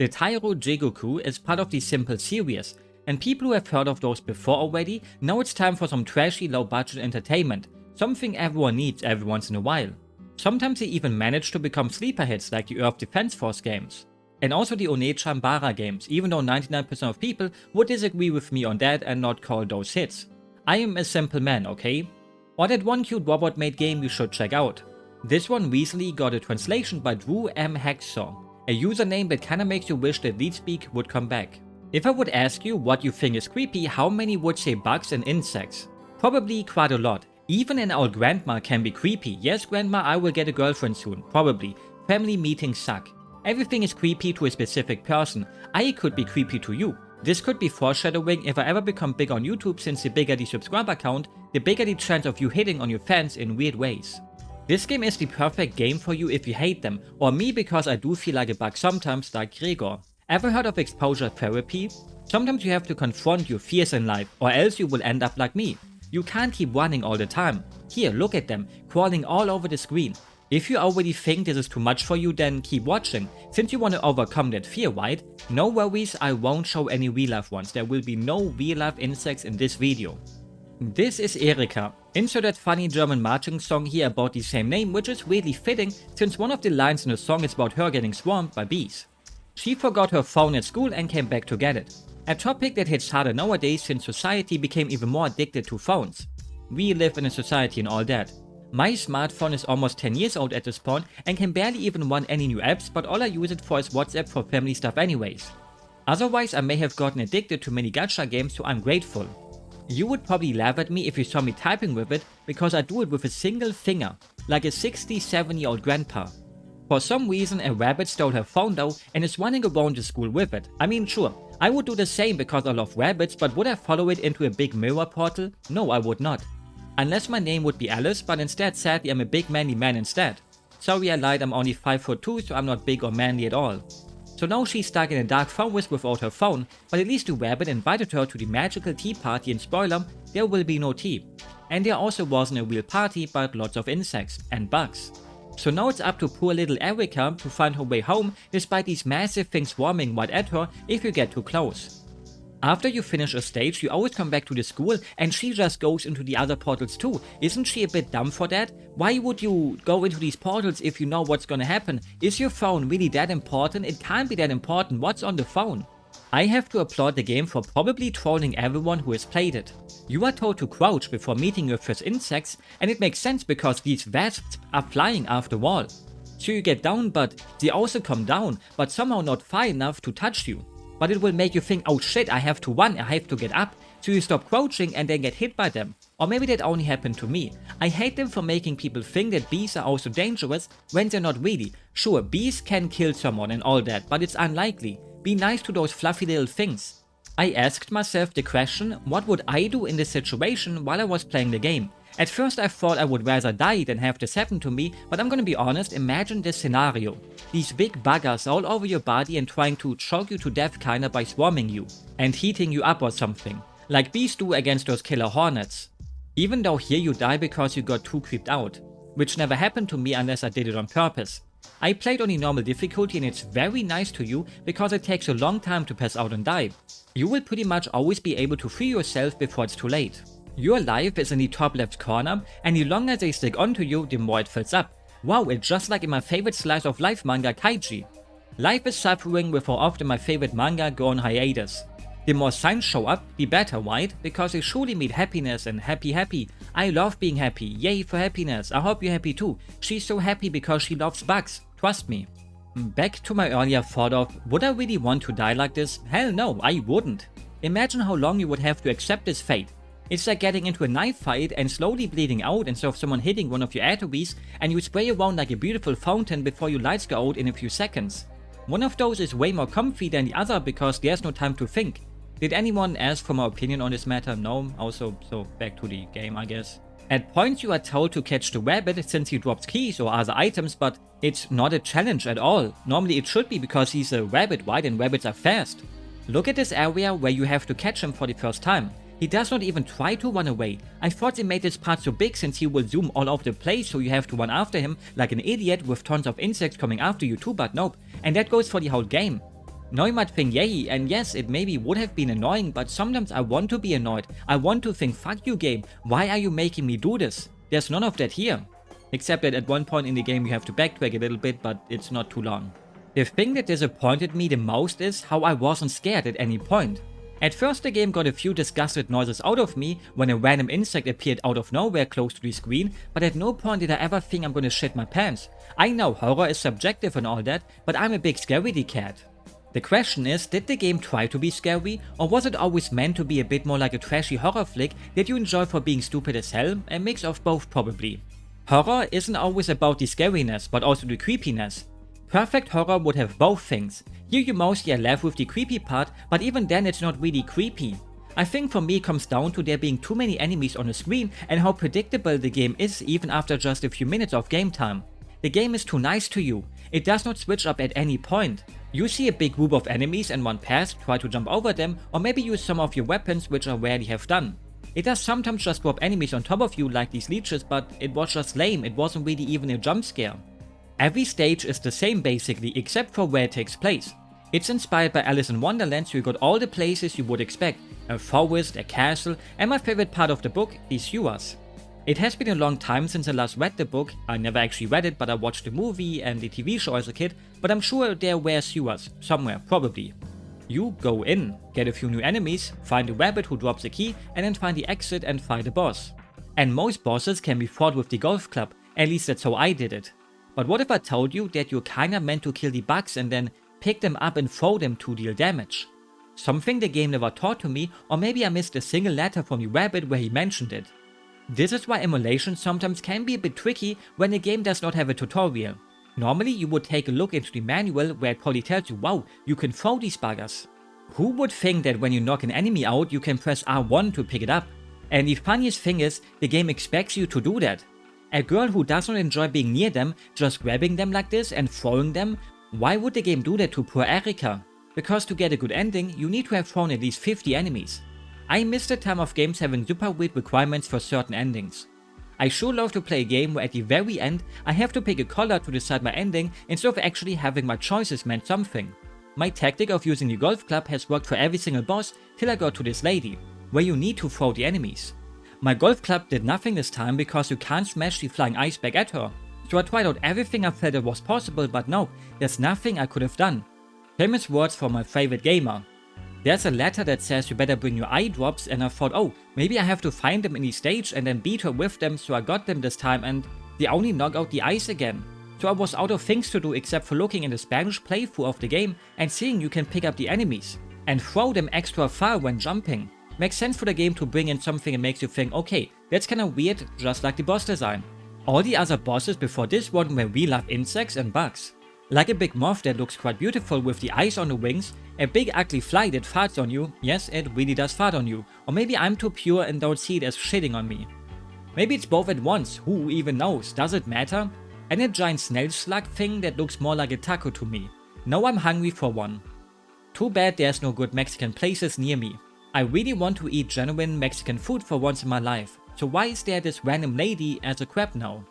The Tairyou Jigoku is part of the Simple series, and people who have heard of those before already know it's time for some trashy low-budget entertainment, something everyone needs every once in a while. Sometimes they even manage to become sleeper hits like the Earth Defense Force games. And also the Onechan Bara games, even though 99% of people would disagree with me on that and not call those hits. I am a simple man, okay? Or that one cute robot made game you should check out. This one recently got a translation by Hmpf, a username that kinda makes you wish that Leadspeak would come back. If I would ask you what you think is creepy, how many would say bugs and insects? Probably quite a lot. Even an old grandma can be creepy. Yes, grandma, I will get a girlfriend soon. Probably. Family meetings suck. Everything is creepy to a specific person. I could be creepy to you. This could be foreshadowing if I ever become big on YouTube, since the bigger the subscriber count, the bigger the chance of you hitting on your fans in weird ways. This game is the perfect game for you if you hate them, or me because I do feel like a bug sometimes, like Gregor. Ever heard of exposure therapy? Sometimes you have to confront your fears in life, or else you will end up like me. You can't keep running all the time. Here, look at them, crawling all over the screen. If you already think this is too much for you, then keep watching, since you want to overcome that fear, right? No worries, I won't show any real life ones. There will be no real life insects in this video. This is Erika. Insert that funny German marching song here about the same name, which is weirdly fitting since one of the lines in the song is about her getting swarmed by bees. She forgot her phone at school and came back to get it. A topic that hits harder nowadays since society became even more addicted to phones. We live in a society and all that. My smartphone is almost 10 years old at this point and can barely even run any new apps, but all I use it for is WhatsApp for family stuff anyways. Otherwise I may have gotten addicted to many gacha games, so I'm grateful. You would probably laugh at me if you saw me typing with it, because I do it with a single finger, like a 67-year-old grandpa. For some reason a rabbit stole her phone though and is running around the school with it. I mean, sure, I would do the same because I love rabbits, but would I follow it into a big mirror portal? No, I would not. Unless my name would be Alice, but instead sadly I'm a big manly man instead. Sorry, I lied, I'm only 5'2", so I'm not big or manly at all. So now she's stuck in a dark forest without her phone, but at least the rabbit invited her to the magical tea party, and spoiler, there will be no tea. And there also wasn't a real party, but lots of insects and bugs. So now it's up to poor little Erika to find her way home despite these massive things swarming right at her if you get too close. After you finish a stage, you always come back to the school and she just goes into the other portals too. Isn't she a bit dumb for that? Why would you go into these portals if you know what's gonna happen? Is your phone really that important? It can't be that important. What's on the phone? I have to applaud the game for probably trolling everyone who has played it. You are told to crouch before meeting your first insects, and it makes sense because these wasps are flying after all. So you get down, but they also come down, but somehow not far enough to touch you. But it will make you think, oh shit, I have to run, I have to get up, so you stop crouching and then get hit by them. Or maybe that only happened to me. I hate them for making people think that bees are also dangerous when they're not really. Sure, bees can kill someone and all that, but it's unlikely. Be nice to those fluffy little things. I asked myself the question, what would I do in this situation while I was playing the game? At first I thought I would rather die than have this happen to me, but I'm gonna be honest, imagine this scenario. These big buggers all over your body and trying to choke you to death kinda by swarming you and heating you up or something, like bees do against those killer hornets. Even though here you die because you got too creeped out, which never happened to me unless I did it on purpose. I played on the normal difficulty and it's very nice to you because it takes a long time to pass out and die. You will pretty much always be able to free yourself before it's too late. Your life is in the top left corner, and the longer they stick onto you, the more it fills up. Wow, it's just like in my favorite slice of life manga Kaiji. Life is suffering with how often my favorite manga go on hiatus. The more signs show up, the better, right? Because they surely mean happiness and happy. I love being happy, yay for happiness, I hope you're happy too. She's so happy because she loves bugs, trust me. Back to my earlier thought of, would I really want to die like this? Hell no, I wouldn't. Imagine how long you would have to accept this fate. It's like getting into a knife fight and slowly bleeding out instead of someone hitting one of your arteries and you spray around like a beautiful fountain before your lights go out in a few seconds. One of those is way more comfy than the other because there's no time to think. Did anyone ask for my opinion on this matter? No, also, so back to the game I guess. At points you are told to catch the rabbit since he drops keys or other items, but it's not a challenge at all. Normally it should be because he's a rabbit, right, and rabbits are fast. Look at this area where you have to catch him for the first time. He does not even try to run away. I thought they made this part so big since he will zoom all over the place, so you have to run after him like an idiot with tons of insects coming after you too, but nope. And that goes for the whole game. Now you might think yay, and yes, it maybe would have been annoying, but sometimes I want to be annoyed. I want to think, fuck you game, why are you making me do this? There's none of that here. Except that at one point in the game you have to backtrack a little bit, but it's not too long. The thing that disappointed me the most is how I wasn't scared at any point. At first the game got a few disgusted noises out of me when a random insect appeared out of nowhere close to the screen, but at no point did I ever think I'm gonna shit my pants. I know horror is subjective and all that, but I'm a big scaredy cat. The question is, did the game try to be scary, or was it always meant to be a bit more like a trashy horror flick that you enjoy for being stupid as hell? A mix of both probably. Horror isn't always about the scariness, but also the creepiness. Perfect horror would have both things. Here you mostly are left with the creepy part, but even then it's not really creepy. I think for me it comes down to there being too many enemies on the screen and how predictable the game is even after just a few minutes of game time. The game is too nice to you. It does not switch up at any point. You see a big group of enemies and one pass, try to jump over them, or maybe use some of your weapons which I rarely have done. It does sometimes just drop enemies on top of you like these leeches, but it was just lame, it wasn't really even a jump scare. Every stage is the same basically, except for where it takes place. It's inspired by Alice in Wonderland, so you got all the places you would expect. A forest, a castle, and my favorite part of the book, the sewers. It has been a long time since I last read the book. I never actually read it, but I watched the movie and the TV show as a kid, but I'm sure there were sewers, somewhere, probably. You go in, get a few new enemies, find a rabbit who drops a key, and then find the exit and fight a boss. And most bosses can be fought with the golf club, at least that's how I did it. But what if I told you that you're kinda meant to kill the bugs and then pick them up and throw them to deal damage? Something the game never taught to me, or maybe I missed a single letter from the rabbit where he mentioned it. This is why emulation sometimes can be a bit tricky when the game does not have a tutorial. Normally you would take a look into the manual where it probably tells you, wow, you can throw these buggers. Who would think that when you knock an enemy out you can press R1 to pick it up? And the funniest thing is, the game expects you to do that. A girl who does not enjoy being near them, just grabbing them like this and throwing them, why would the game do that to poor Erika? Because to get a good ending, you need to have thrown at least 50 enemies. I miss the time of games having super weird requirements for certain endings. I sure love to play a game where at the very end I have to pick a color to decide my ending instead of actually having my choices meant something. My tactic of using the golf club has worked for every single boss till I got to this lady, where you need to throw the enemies. My golf club did nothing this time because you can't smash the flying ice back at her. So I tried out everything I felt that was possible, but no, there's nothing I could have done. Famous words from my favorite gamer. There's a letter that says you better bring your eye drops, and I thought, oh, maybe I have to find them in the stage and then beat her with them, so I got them this time and they only knock out the ice again. So I was out of things to do except for looking in the Spanish playthrough of the game and seeing you can pick up the enemies and throw them extra far when jumping. Makes sense for the game to bring in something that makes you think, okay, that's kinda weird, just like the boss design. All the other bosses before this one were real life insects and bugs. Like a big moth that looks quite beautiful with the eyes on the wings, a big ugly fly that farts on you, yes, it really does fart on you, or maybe I'm too pure and don't see it as shitting on me. Maybe it's both at once, who even knows, does it matter? And a giant snail slug thing that looks more like a taco to me. Now I'm hungry for one. Too bad there's no good Mexican places near me. I really want to eat genuine Mexican food for once in my life, so why is there this random lady as a crab now?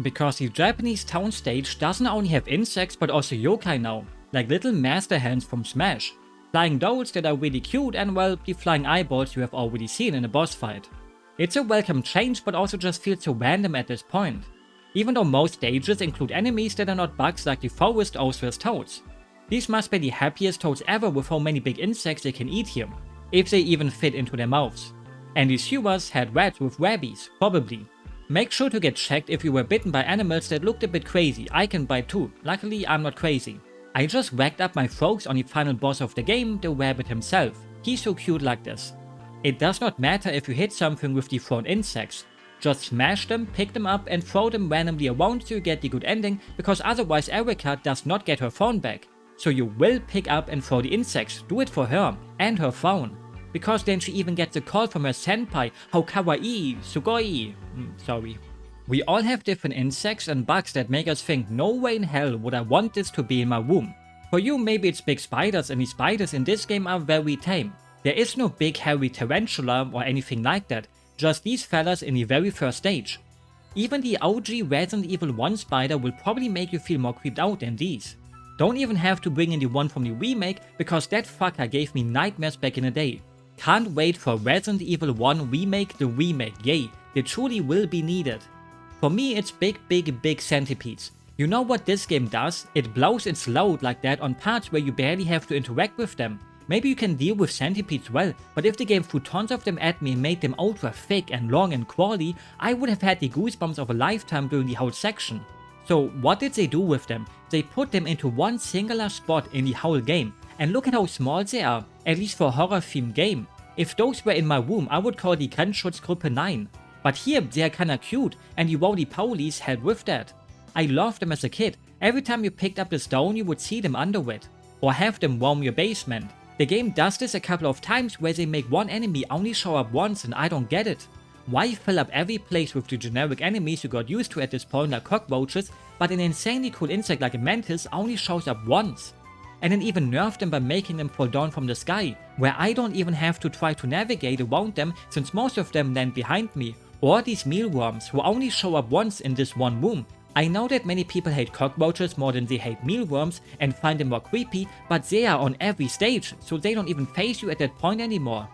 Because the Japanese town stage doesn't only have insects but also yokai now, like little master hands from Smash, flying dolls that are really cute and well, the flying eyeballs you have already seen in a boss fight. It's a welcome change but also just feels so random at this point. Even though most stages include enemies that are not bugs like the forest Osiris toads. These must be the happiest toads ever with how many big insects they can eat here, if they even fit into their mouths. And the sewers had rats with rabies, probably. Make sure to get checked if you were bitten by animals that looked a bit crazy. I can bite too, luckily I'm not crazy. I just racked up my frogs on the final boss of the game, the rabbit himself. He's so cute like this. It does not matter if you hit something with the thrown insects. Just smash them, pick them up and throw them randomly around so you get the good ending, because otherwise Erika does not get her phone back. So you will pick up and throw the insects, do it for her and her phone. Because then she even gets a call from her senpai, how kawaii, sugoi, sorry. We all have different insects and bugs that make us think, no way in hell would I want this to be in my room. For you maybe it's big spiders, and the spiders in this game are very tame. There is no big hairy tarantula or anything like that, just these fellas in the very first stage. Even the OG Resident Evil 1 spider will probably make you feel more creeped out than these. Don't even have to bring in the one from the remake, because that fucker gave me nightmares back in the day. Can't wait for Resident Evil 1 Remake the remake, yay, they truly will be needed. For me it's big centipedes. You know what this game does? It blows its load like that on parts where you barely have to interact with them. Maybe you can deal with centipedes well, but if the game threw tons of them at me and made them ultra thick and long and crawly, I would have had the goosebumps of a lifetime during the whole section. So what did they do with them? They put them into one singular spot in the whole game, and look at how small they are, at least for a horror themed game. If those were in my room, I would call the Grenzschutzgruppe 9. But here they are kinda cute, and the roly-polies help with that. I loved them as a kid. Every time you picked up the stone you would see them under it, or have them roam your basement. The game does this a couple of times where they make one enemy only show up once, and I don't get it. Why fill up every place with the generic enemies you got used to at this point like cockroaches, but an insanely cool insect like a mantis only shows up once? And then even nerf them by making them fall down from the sky, where I don't even have to try to navigate around them since most of them land behind me. Or these mealworms who only show up once in this one room. I know that many people hate cockroaches more than they hate mealworms and find them more creepy, but they are on every stage, so they don't even face you at that point anymore.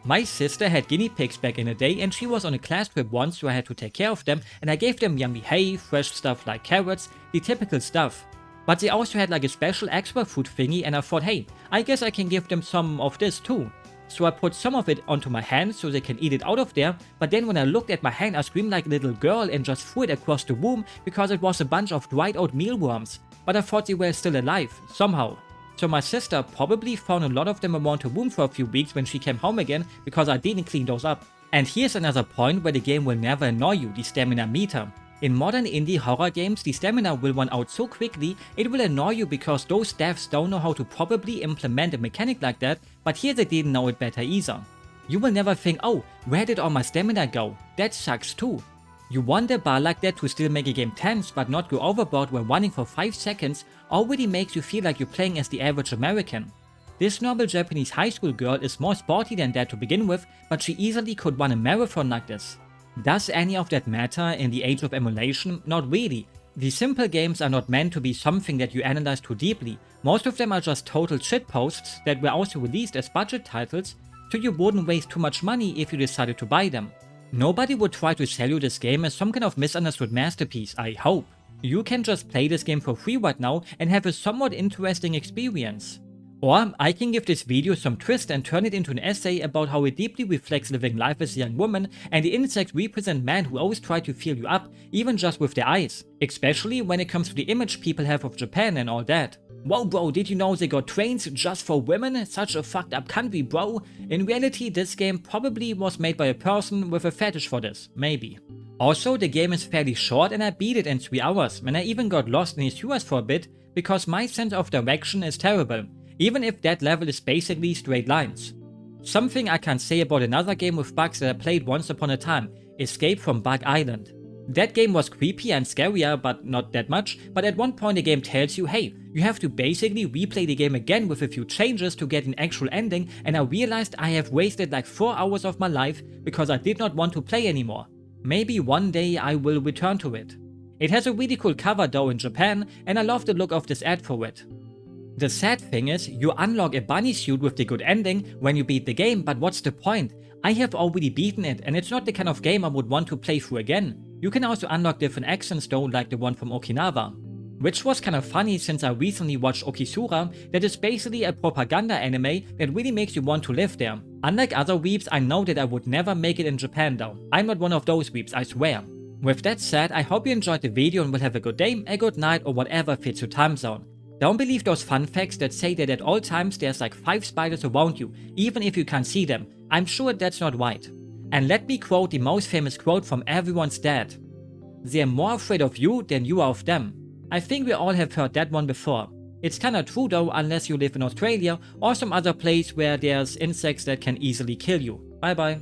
My sister had guinea pigs back in the day, and she was on a class trip once, so I had to take care of them, and I gave them yummy hay, fresh stuff like carrots, the typical stuff. But they also had like a special extra food thingy, and I thought, hey, I guess I can give them some of this too. So I put some of it onto my hand so they can eat it out of there, but then when I looked at my hand I screamed like a little girl and just threw it across the room because it was a bunch of dried out mealworms. But I thought they were still alive, somehow. So my sister probably found a lot of them around her room for a few weeks when she came home again because I didn't clean those up. And here's another point where the game will never annoy you, the stamina meter. In modern indie horror games, the stamina will run out so quickly, it will annoy you because those devs don't know how to properly implement a mechanic like that, but here they didn't know it better either. You will never think, oh, where did all my stamina go? That sucks too. You want a bar like that to still make a game tense but not go overboard when running for 5 seconds already makes you feel like you're playing as the average American. This normal Japanese high school girl is more sporty than that to begin with, but she easily could run a marathon like this. Does any of that matter in the age of emulation? Not really. The simple games are not meant to be something that you analyze too deeply. Most of them are just total shitposts that were also released as budget titles, so you wouldn't waste too much money if you decided to buy them. Nobody would try to sell you this game as some kind of misunderstood masterpiece, I hope. You can just play this game for free right now and have a somewhat interesting experience. Or I can give this video some twist and turn it into an essay about how it deeply reflects living life as a young woman, and the insects represent men who always try to fill you up, even just with their eyes. Especially when it comes to the image people have of Japan and all that. Whoa bro, did you know they got trains just for women? Such a fucked up country bro. In reality this game probably was made by a person with a fetish for this, maybe. Also the game is fairly short and I beat it in 3 hours, and I even got lost in the sewers for a bit, because my sense of direction is terrible. Even if that level is basically straight lines. Something I can say about another game with bugs that I played once upon a time, Escape from Bug Island. That game was creepy and scarier, but not that much, but at one point the game tells you, hey, you have to basically replay the game again with a few changes to get an actual ending, and I realized I have wasted like 4 hours of my life because I did not want to play anymore. Maybe one day I will return to it. It has a really cool cover though in Japan, and I love the look of this ad for it. The sad thing is, you unlock a bunny suit with the good ending when you beat the game, but what's the point? I have already beaten it and it's not the kind of game I would want to play through again. You can also unlock different accents though, like the one from Okinawa. Which was kind of funny since I recently watched Okisura, that is basically a propaganda anime that really makes you want to live there. Unlike other weebs, I know that I would never make it in Japan though. I'm not one of those weebs, I swear. With that said, I hope you enjoyed the video and will have a good day, a good night, or whatever fits your time zone. Don't believe those fun facts that say that at all times there's like 5 spiders around you, even if you can't see them. I'm sure that's not right. And let me quote the most famous quote from everyone's dad. They're more afraid of you than you are of them. I think we all have heard that one before. It's kinda true though, unless you live in Australia or some other place where there's insects that can easily kill you. Bye bye.